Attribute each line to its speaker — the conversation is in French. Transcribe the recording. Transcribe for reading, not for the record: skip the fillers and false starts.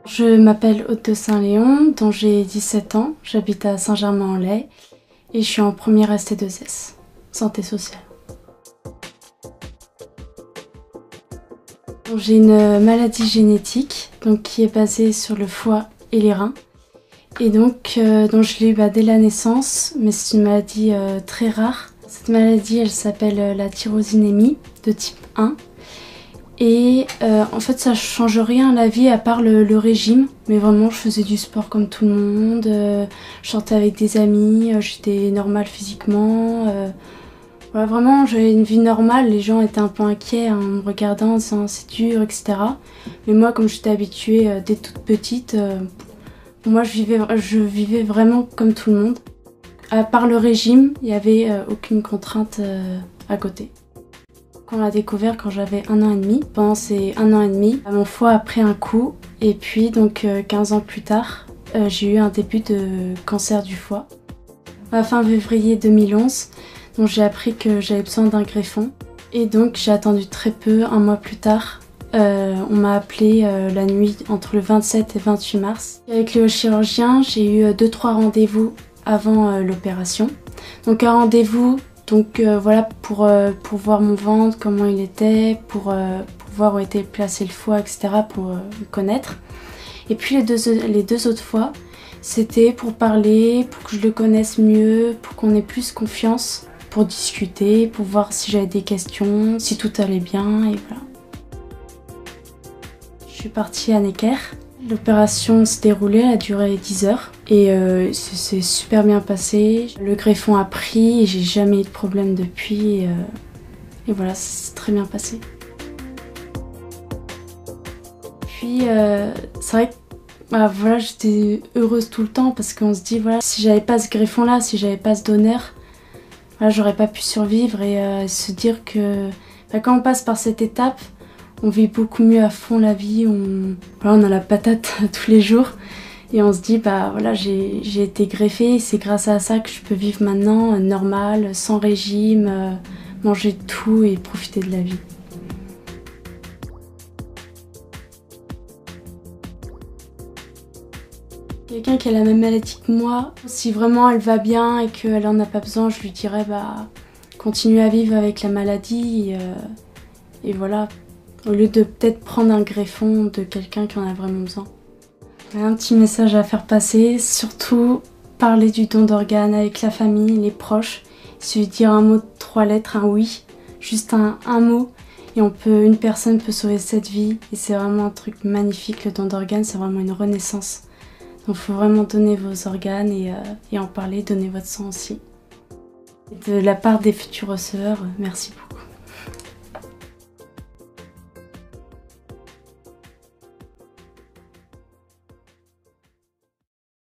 Speaker 1: Je m'appelle Aude de Saint-Léon, dont j'ai 17 ans, j'habite à Saint-Germain-en-Laye et je suis en première ST2S, santé sociale. J'ai une maladie génétique qui est basée sur le foie et les reins et dont je l'ai eu dès la naissance, mais c'est une maladie très rare. Cette maladie, elle s'appelle la tyrosinémie de type 1. Et en fait, ça change rien à la vie à part le régime. Mais vraiment, je faisais du sport comme tout le monde, je sortais avec des amis, j'étais normale physiquement. Voilà, vraiment, j'avais une vie normale. Les gens étaient un peu inquiets en me regardant, en disant c'est dur, etc. Mais moi, comme j'étais habituée dès toute petite, moi, je vivais vraiment comme tout le monde. À part le régime, il n'y avait aucune contrainte à côté. On l'a découvert quand j'avais 1 an et demi. Pendant ces 1 an et demi, mon foie a pris un coup et puis 15 ans plus tard, j'ai eu un début de cancer du foie. À fin février 2011, j'ai appris que j'avais besoin d'un greffon et donc j'ai attendu très peu. 1 mois plus tard, on m'a appelé la nuit entre le 27 et 28 mars. Avec le chirurgien, j'ai eu 2-3 rendez-vous avant l'opération. Donc un rendez-vous voilà, pour voir mon ventre, comment il était, pour voir où était placé le foie, etc. pour me connaître. Et puis les deux autres fois, c'était pour parler, pour que je le connaisse mieux, pour qu'on ait plus confiance, pour discuter, pour voir si j'avais des questions, si tout allait bien, et voilà. Je suis partie à Necker. L'opération s'est déroulée, elle a duré 10 heures et c'est super bien passé. Le greffon a pris et j'ai jamais eu de problème depuis et voilà, c'est très bien passé. Puis c'est vrai que voilà, j'étais heureuse tout le temps parce qu'on se dit voilà, si j'avais pas ce greffon là, si j'avais pas ce donneur, voilà, j'aurais pas pu survivre et se dire que quand on passe par cette étape, on vit beaucoup mieux à fond la vie, on a la patate tous les jours et on se dit voilà, j'ai été greffée, c'est grâce à ça que je peux vivre maintenant normal, sans régime, manger tout et profiter de la vie. Quelqu'un qui a la même maladie que moi, si vraiment elle va bien et qu'elle en a pas besoin, je lui dirais continue à vivre avec la maladie et voilà. Au lieu de peut-être prendre un greffon de quelqu'un qui en a vraiment besoin. Un petit message à faire passer, surtout parler du don d'organes avec la famille, les proches. Il suffit de dire un mot de 3 lettres, un oui, juste un mot. Et une personne peut sauver 7 vies. Et c'est vraiment un truc magnifique, le don d'organes, c'est vraiment une renaissance. Donc il faut vraiment donner vos organes et en parler, donner votre sang aussi. Et de la part des futurs receveurs, merci beaucoup.